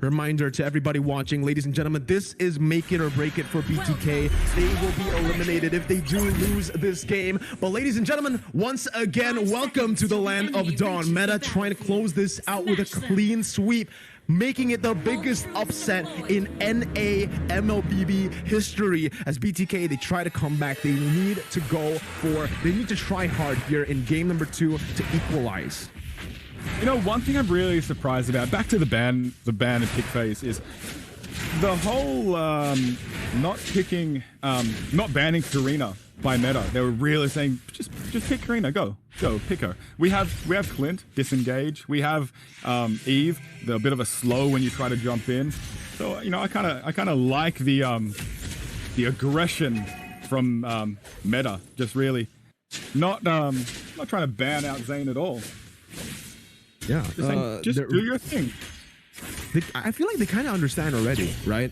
Reminder to everybody watching, ladies and gentlemen, this is make it or break it for BTK. They will be eliminated if they do lose this game. But ladies and gentlemen, once again, welcome to the land of Dawn. Meta trying to close this out with a clean sweep, making it the biggest upset in NA mlbb history. As BTK, they try to come back. They need to try hard here in game number 2 to equalize. You know, one thing I'm really surprised about, back to the ban and pick phase, is the whole not banning Karina by meta. They were really saying, just pick Karina, go pick her. We have Clint, disengage. We have Eve, the bit of a slow when you try to jump in. So you know, I kind of like the aggression from meta. Just really not trying to ban out Zane at all. Yeah, just do your thing. I feel like they kind of understand already, right?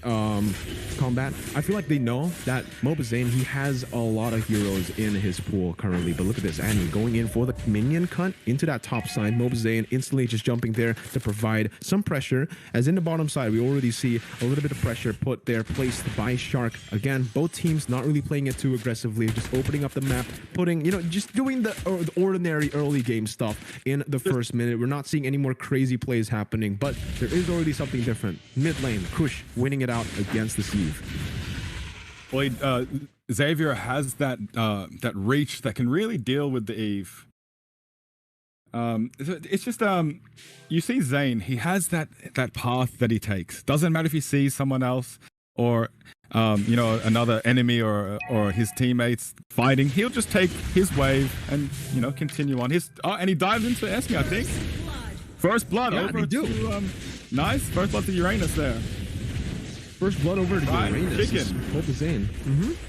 Combat. I feel like they know that mobazane, he has a lot of heroes in his pool currently. But look at this, Annie going in for the minion cut into that top side. mobazane instantly just jumping there to provide some pressure. As in the bottom side, we already see a little bit of pressure put there, placed by Shark. Again, both teams not really playing it too aggressively, just opening up the map, putting, you know, just doing the ordinary early game stuff in the first minute. We're not seeing any more crazy plays happening, but there is already something different. Mid lane, Kush winning it out against the Sieve. Well, Xavier has that reach that can really deal with the Eve. It's just you see Zane, he has that path that he takes. Doesn't matter if he sees someone else or you know, another enemy or his teammates fighting. He'll just take his wave and, you know, continue on. And he dives into Esme, I think. First blood over to nice. First blood to Uranus there. First blood over to Uranus. Chicken. mobazane.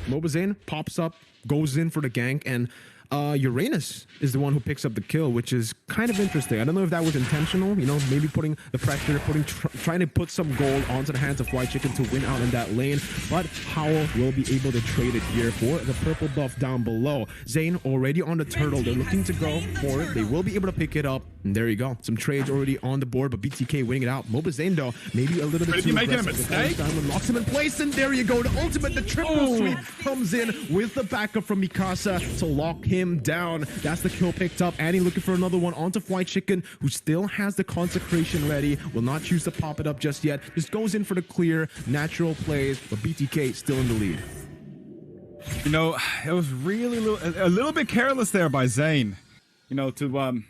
mobazane pops up, goes in for the gank, and Uranus is the one who picks up the kill, which is kind of interesting. I don't know if that was intentional, you know, maybe putting the pressure, trying to put some gold onto the hands of White Chicken to win out in that lane, but Howl will be able to trade it here for the purple buff down below. Zane already on the turtle. They're looking to go for it. They will be able to pick it up. And there you go. Some trades already on the board, but BTK winning it out. mobazane, though, maybe a little bit too making a aggressive. mistake? Locks him in place, and there you go. The ultimate, the triple sweep comes in with the backup from Mikasa to lock him down. That's the kill picked up. Annie looking for another one onto White Chicken, who still has the consecration ready. Will not choose to pop it up just yet. Just goes in for the clear, natural plays, but BTK still in the lead. You know, it was really a little bit careless there by Zane. You know, to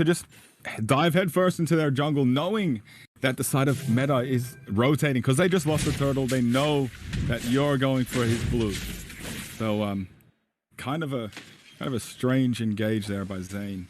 just dive headfirst into their jungle, knowing that the side of meta is rotating because they just lost the turtle. They know that you're going for his blue. So kind of a strange engage there by Zane.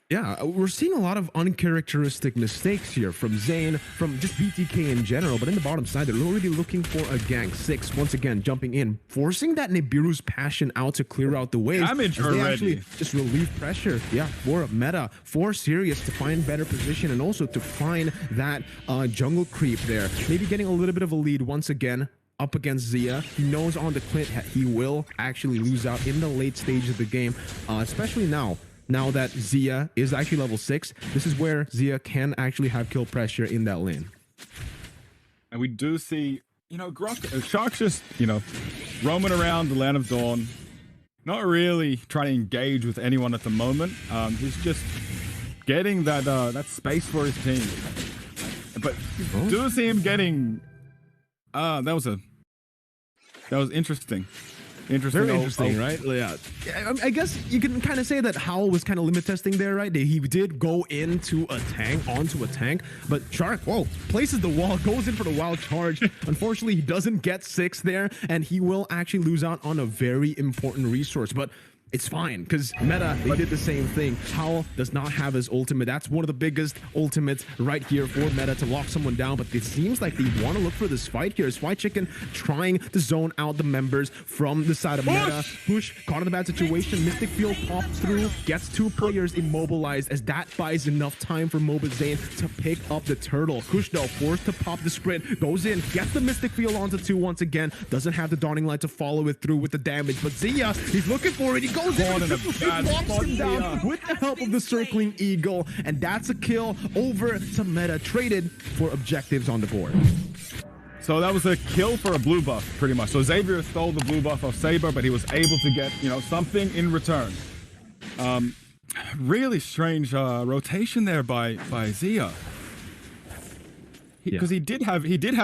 Yeah, we're seeing a lot of uncharacteristic mistakes here from Zane, from just BTK in general, but in the bottom side, they're already looking for a gank. Six, once again, jumping in, forcing that Nibiru's passion out to clear out the waves. Damage already. They actually just relieve pressure, yeah, for meta, for Sirius to find better position and also to find that jungle creep there. Maybe getting a little bit of a lead once again up against Zia. He knows on the Clint he will actually lose out in the late stage of the game, especially now that Zia is actually level 6. This is where Zia can actually have kill pressure in that lane. And we do see, you know, Shark's just, you know, roaming around the land of Dawn, not really trying to engage with anyone at the moment. He's just getting that space for his team. But you do see him getting that was interesting. Very interesting, right? Yeah. I guess you can kind of say that Howl was kind of limit testing there, right? He did go into a tank, onto a tank, but Shark, places the wall, goes in for the wild charge. Unfortunately, he doesn't get 6 there, and he will actually lose out on a very important resource. But it's fine, because meta, they did the same thing. Howl does not have his ultimate. That's one of the biggest ultimates right here for meta to lock someone down, but it seems like they want to look for this fight here. Is White Chicken trying to zone out the members from the side of meta. Push, caught in a bad situation. Mystic Field pops through, gets 2 players immobilized, as that buys enough time for mobazane to pick up the turtle. Kush, though, forced to pop the sprint, goes in, gets the Mystic Field onto 2 once again, doesn't have the Dawning Light to follow it through with the damage, but Zia, he's looking for it. He goes Gone in a triple bad sweep, walks spot him down here. with the help of the circling eagle, and that's a kill over to Meta, traded for objectives on the board. So that was a kill for a blue buff, pretty much. So Xavier stole the blue buff of Saber, but he was able to get, you know, something in return. Really strange rotation there by Zia. Because he did have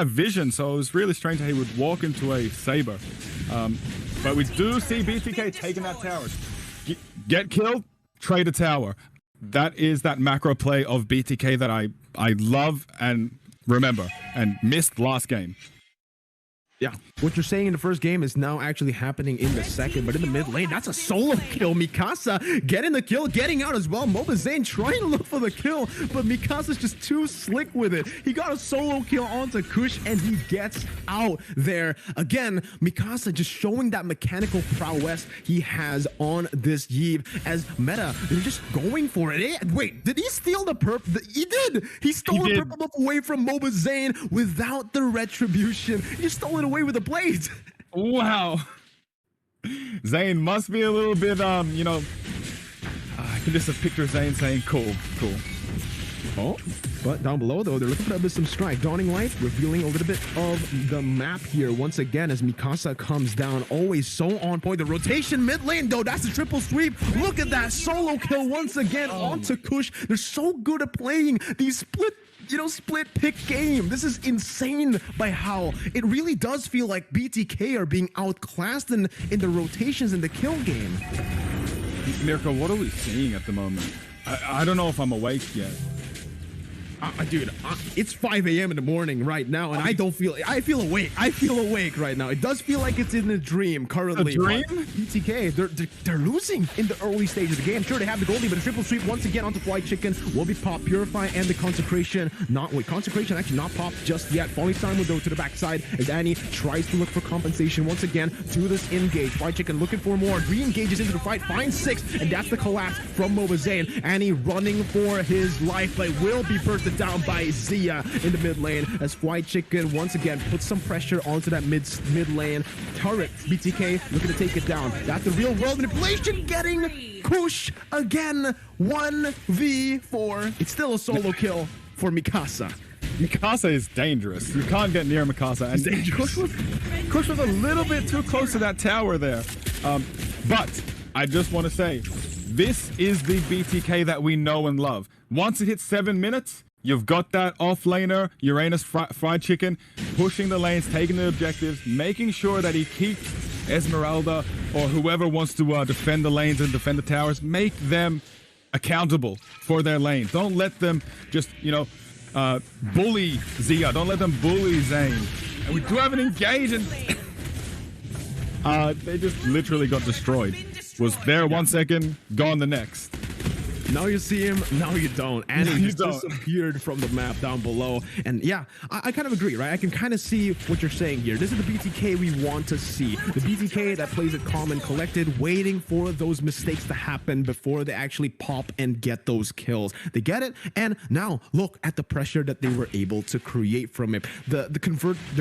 vision, so it was really strange that he would walk into a Saber. But we do see BTK taking that tower. Get killed, trade a tower. That is that macro play of BTK that I love and remember and missed last game. Yeah, what you're saying in the first game is now actually happening in the second, but in the mid lane, that's a solo kill. Mikasa getting the kill, getting out as well. mobazane trying to look for the kill, but Mikasa's just too slick with it. He got a solo kill onto Kush, and he gets out there. Again, Mikasa just showing that mechanical prowess he has on this Yve as Meta. They're just going for it. Wait, did he steal the perp? He did! He stole the purple buff away from mobazane without the retribution. He stole it away with a blade. Wow. Zane must be a little bit, you know, I can just picture Zane saying, cool. Oh, but down below, though, they're looking for that Wisdom Strike. Dawning Light revealing a little bit of the map here once again as Mikasa comes down. Always so on point. The rotation mid lane, though, that's a triple sweep. Look at that solo kill once again onto Kush. They're so good at playing these split pick game. This is insane by how it really does feel like BTK are being outclassed in the rotations in the kill game. Mirko, what are we seeing at the moment? I don't know if I'm awake yet. Dude, it's 5 a.m. in the morning right now, and I feel awake. I feel awake right now. It does feel like it's in a dream currently. A dream? BTK, they're losing in the early stage of the game. Sure, they have the goldie, but a triple sweep once again onto Fly Chicken will be popped. Purify and the Consecration. Consecration actually not popped just yet. Falling Time will go to the backside as Annie tries to look for compensation once again to this engage. Fly Chicken looking for more. Re-engages into the fight, finds 6, and that's the collapse from mobazane. Annie running for his life, but will be bursted down by Zia in the mid lane as Fly Chicken once again puts some pressure onto that mid lane turret. BTK looking to take it down. That's the real world manipulation, getting Kush again. 1v4. It's still a solo kill for Mikasa. Mikasa is dangerous. You can't get near Mikasa. And Kush was a little bit too close to that tower there. But I just want to say, this is the BTK that we know and love. Once it hits 7 minutes, you've got that off-laner, Uranus Fried Chicken, pushing the lanes, taking the objectives, making sure that he keeps Esmeralda or whoever wants to defend the lanes and defend the towers, make them accountable for their lane. Don't let them just, you know, bully Zia. Don't let them bully Zane. And we do have an engage, and they just literally got destroyed. Was there 1 second, gone the next. Now you see him, now you don't. And he just disappeared from the map down below. And yeah, I kind of agree, right? I can kind of see what you're saying here. This is the BTK we want to see. The BTK that plays it calm and collected, waiting for those mistakes to happen before they actually pop and get those kills. They get it, and now look at the pressure that they were able to create from it. The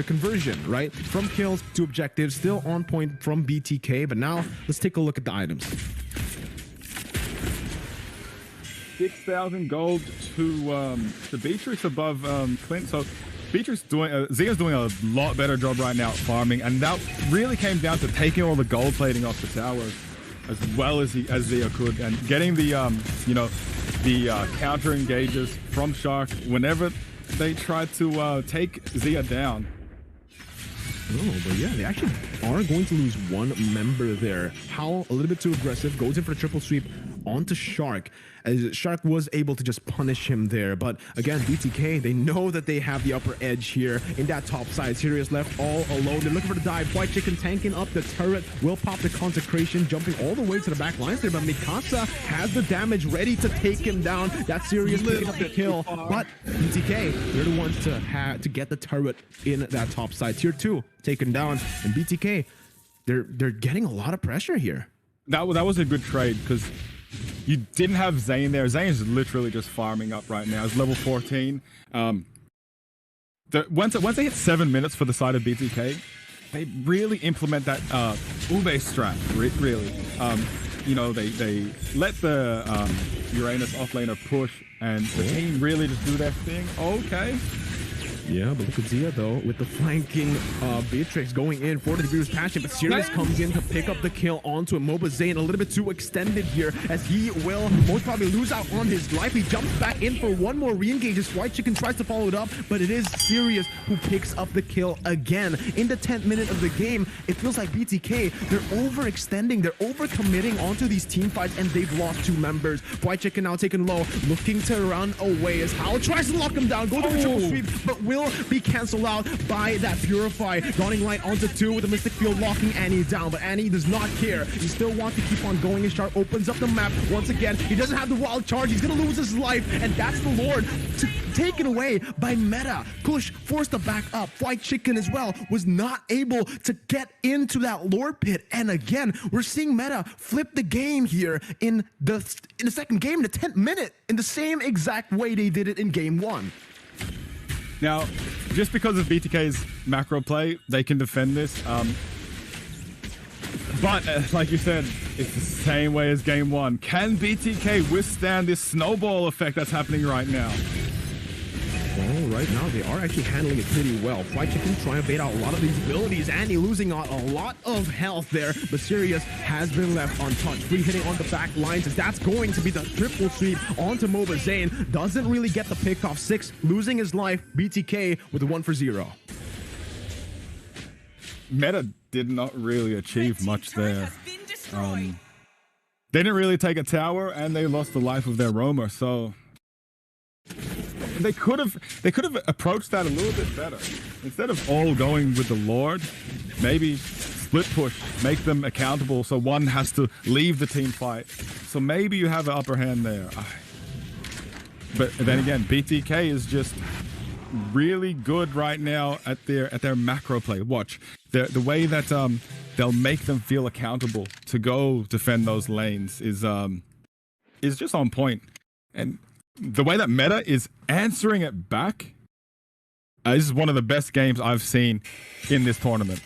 conversion, right? From kills to objectives, still on point from BTK. But now let's take a look at the items. 6,000 gold to Beatrix above Clint. So Beatrix Zia's doing a lot better job right now at farming, and that really came down to taking all the gold plating off the towers as well as Zia could, and getting the counter engages from Shark whenever they tried to take Zia down. Oh, but yeah, they actually are going to lose one member there. Howl, a little bit too aggressive, goes in for a triple sweep onto Shark, as Shark was able to just punish him there. But again, BTK, they know that they have the upper edge here in that top side. Sirius left all alone. They're looking for the dive. White Chicken tanking up the turret, will pop the Consecration, jumping all the way to the back lines there. But Mikasa has the damage ready to take him down. That's Sirius picking up the kill. But BTK, they're the ones to get the turret in that top side. Tier 2 taken down, and BTK, they're getting a lot of pressure here. That was a good trade, because you didn't have Zane there. Zane is literally just farming up right now. He's level 14. Once they hit 7 minutes for the side of BTK, they really implement that Ube strat, really. you know, they let the Uranus offlaner push, and the team really just do their thing. Okay. Yeah, but look at Zia though with the flanking Beatrix going in for the Beer's passion, but Sirius comes in to pick up the kill onto a mobazane, a little bit too extended here as he will most probably lose out on his life. He jumps back in for one more re-engage as White Chicken tries to follow it up, but it is Sirius who picks up the kill again. In the 10th minute of the game, it feels like BTK, they're overextending, they're overcommitting onto these team fights, and they've lost 2 members. White Chicken now taken low, looking to run away as Hal tries to lock him down, go to the triple sweep, but will be canceled out by that Purify. Dawning Light onto 2 with the Mystic Field locking Annie down, but Annie does not care. He still wants to keep on going as Shark opens up the map once again. He doesn't have the wild charge. He's gonna lose his life, and that's the Lord taken away by Meta. Kush forced to back up. White Chicken as well was not able to get into that Lord pit, and again we're seeing Meta flip the game here in the second game, in the 10th minute, in the same exact way they did it in game 1. Now, just because of BTK's macro play, they can defend this. But like you said, it's the same way as game 1. Can BTK withstand this snowball effect that's happening right now? Well, right now they are actually handling it pretty well. White Chicken trying to bait out a lot of these abilities. Andy losing out a lot of health there, but Sirius has been left untouched. Free hitting on the back lines as that's going to be the triple sweep onto mobazane. Doesn't really get the pick off. 6 losing his life. BTK with a 1 for 0. Meta did not really achieve much there. They didn't really take a tower, and they lost the life of their roamer, so they could have approached that a little bit better. Instead of all going with the Lord, maybe split push, make them accountable so one has to leave the team fight. So maybe you have an upper hand there. But then again, BTK is just really good right now at their macro play. Watch the way that they'll make them feel accountable to go defend those lanes is just on point. And the way that Meta is answering it back, this is one of the best games I've seen in this tournament.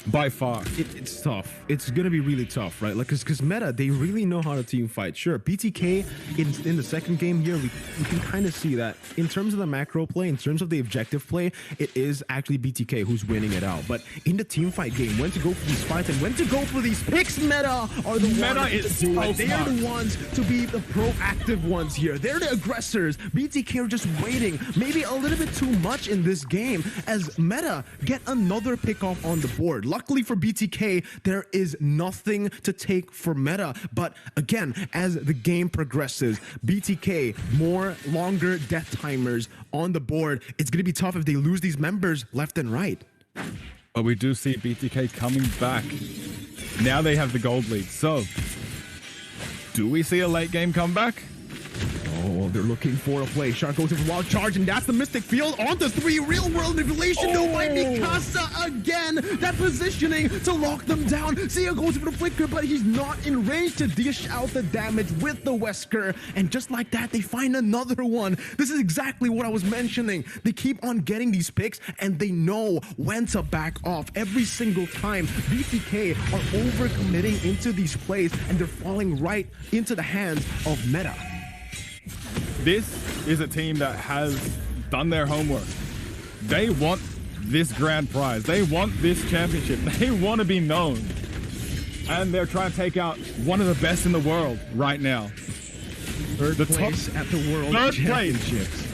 By far. It's tough. It's going to be really tough, right? Like, because Meta, they really know how to team fight. Sure, BTK in the second game here, we can kind of see that in terms of the macro play, in terms of the objective play, it is actually BTK who's winning it out. But in the team fight game, when to go for these fights and when to go for these picks, Meta are the ones to do it. They are the ones to be the proactive ones here. They're the aggressors. BTK are just waiting, maybe a little bit too much in this game as Meta get another pick off on the board. Luckily for BTK, there is nothing to take for Meta. But again, as the game progresses, BTK, longer death timers on the board. It's going to be tough if they lose these members left and right. But we do see BTK coming back. Now they have the gold lead. So, do we see a late game comeback? Oh, they're looking for a play. Shark goes in for wild charge, and that's the Mystic Field onto 3. Real world manipulation. No, by Mikasa again. That positioning to lock them down. Zia goes for the flicker, but he's not in range to dish out the damage with the Wesker. And just like that, they find another one. This is exactly what I was mentioning. They keep on getting these picks, and they know when to back off every single time. BTK are overcommitting into these plays, and they're falling right into the hands of Meta. This is a team that has done their homework. They want this grand prize. They want this championship. They want to be known. And they're trying to take out one of the best in the world right now. Third place at the World Championships.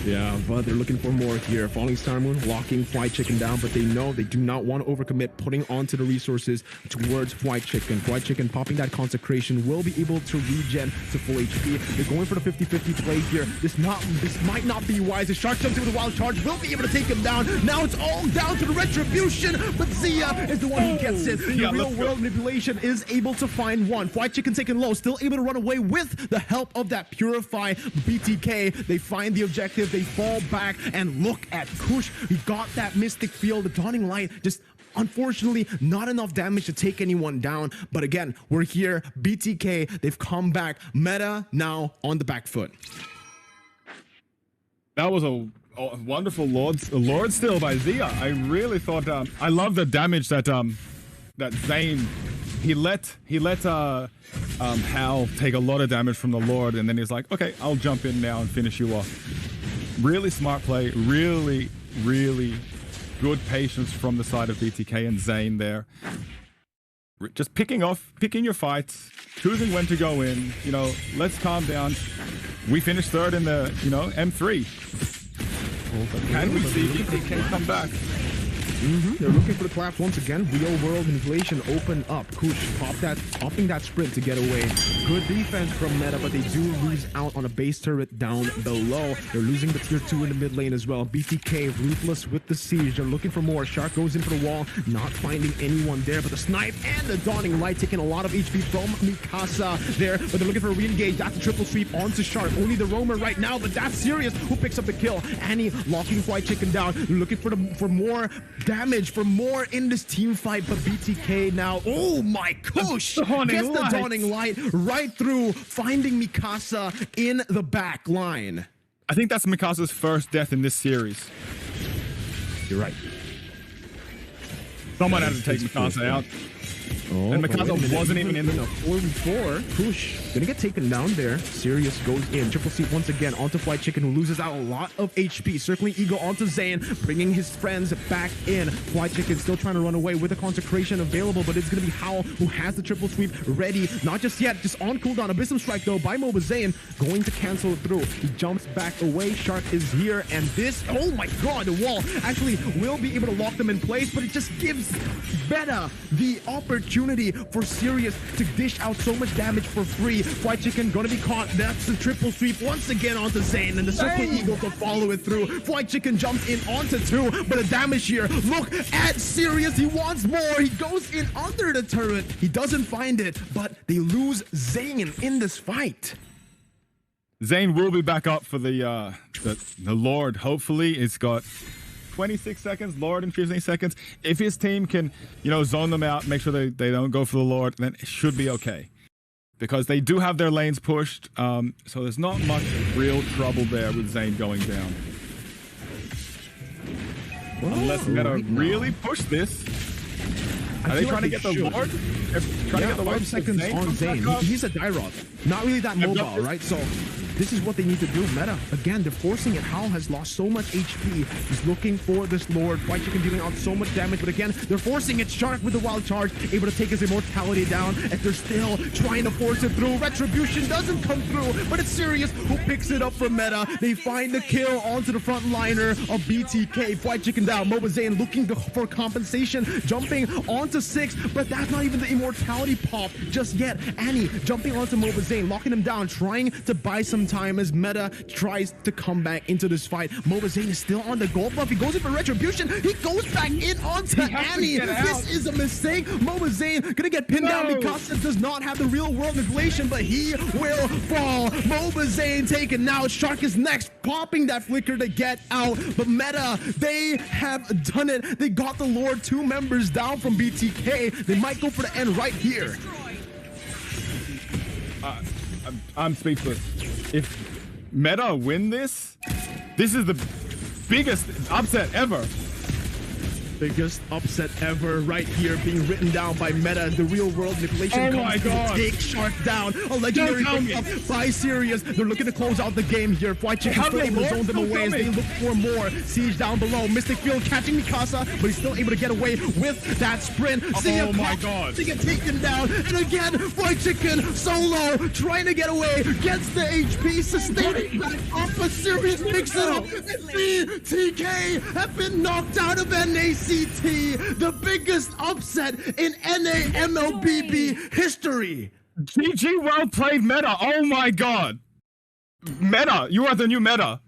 Yeah, but they're looking for more here. Falling Star Moon, locking White Chicken down, but they know they do not want to overcommit, putting onto the resources towards White Chicken. White Chicken popping that consecration will be able to regen to full HP. They're going for the 50-50 play here. This might not be wise. The Shark jumps in with a wild charge, will be able to take him down. Now it's all down to the retribution, but Zia is the one who gets it. The real world manipulation is able to find one. White Chicken taken low, still able to run away with the help of that Purify. BTK, they find the objective. They fall back, and look at Kush. He got that Mystic Field. The Dawning Light just unfortunately not enough damage to take anyone down. But again, we're here. BTK, they've come back. Meta now on the back foot. That was a wonderful Lord steal by Zia. I really thought I love the damage that Zane he let Hal take a lot of damage from the Lord, and then he's like, okay, I'll jump in now and finish you off. Really smart play, really, really good patience from the side of BTK and Zane there. Just picking your fights, choosing when to go in, you know, let's calm down. We finished third in the, you know, M3. Can we see BTK come back? They're looking for the collapse once again. Real world inflation open up. Kush popping that sprint to get away. Good defense from Meta, but they do lose out on a base turret down below. They're losing the tier 2 in the mid lane as well. BTK ruthless with the siege. They're looking for more. Shark goes in for the wall, not finding anyone there, but the snipe and the dawning light taking a lot of HP from Mikasa there, but they're looking for a re-engage. That's a triple sweep onto Shark. Only the roamer right now, but that's Sirius who picks up the kill. Annie locking White Chicken down, looking for more damage, for more in this team fight, but BTK now, oh my gosh, gets the dawning light right through, finding Mikasa in the back line. I think that's Mikasa's first death in this series. You're right. Someone had to take Mikasa out. Oh, and Mikasa wasn't even in the 4v4. Push. Gonna get taken down there. Sirius goes in. Triple C once again onto White Chicken, who loses out a lot of HP. Circling Eagle onto Zane, bringing his friends back in. White Chicken still trying to run away with the consecration available, but it's gonna be Howl who has the triple sweep ready. Not just yet, just on cooldown. Abyssum Strike though by mobazane, going to cancel it through. He jumps back away. Shark is here, and this, oh my god, the wall actually will be able to lock them in place, but it just gives Meta the opportunity for Sirius to dish out so much damage for free. White Chicken gonna be caught. That's the triple sweep once again onto Zane, and the Circle Eagle to follow it through. White Chicken jumps in onto 2, but the damage here, look at Sirius. He wants more. He goes in under the turret. He doesn't find it, but they lose Zane in this fight. Zane will be back up for the Lord. Hopefully, it's got 26 seconds, Lord in 15 seconds. If his team can, you know, zone them out, make sure they don't go for the Lord, then it should be okay. Because they do have their lanes pushed, so there's not much real trouble there with Zane going down. Unless Meta really push this. Are they trying to get the Lord? Trying to get the 5 seconds on Zane. He's a Dyrod. Not really that mobile, right? So this is what they need to do. Meta, again, they're forcing it. Howl has lost so much HP. He's looking for this Lord. White Chicken dealing out so much damage, but again, they're forcing it. Shark with the wild charge, able to take his immortality down, and they're still trying to force it through. Retribution doesn't come through, but it's Sirius who picks it up for Meta. They find the kill onto the front liner of BTK. White Chicken down. mobazane looking for compensation, jumping onto 6, but that's not even the immortality pop just yet. Annie jumping onto mobazane, locking him down, trying to buy some time as Meta tries to come back into this fight. mobazane is still on the gold buff. He goes in for retribution. He goes back in onto Annie. This is a mistake. mobazane gonna get pinned down because it does not have the real world inflation, but he will fall. mobazane taken out. Shark is next, popping that flicker to get out, but Meta, they have done it. They got the Lord 2 members down from BTK. They might go for the end right here. I'm speechless. If Meta win this, this is the biggest upset ever. Biggest upset ever right here, being written down by Meta. The real world manipulation comes to take Shark down. A legendary pick up by Sirius. They're looking to close out the game here. White Chicken still able to zone them away as they look for more. Siege down below. Mystic Field catching Mikasa, but he's still able to get away with that sprint. Oh my god. To get taken down. And again, White Chicken solo trying to get away. Gets the HP, sustaining back up, but Sirius picks it up. And BTK have been knocked out of NACT. The biggest upset in MLBB history. GG, well played, Meta. Oh my god. Meta, you are the new Meta.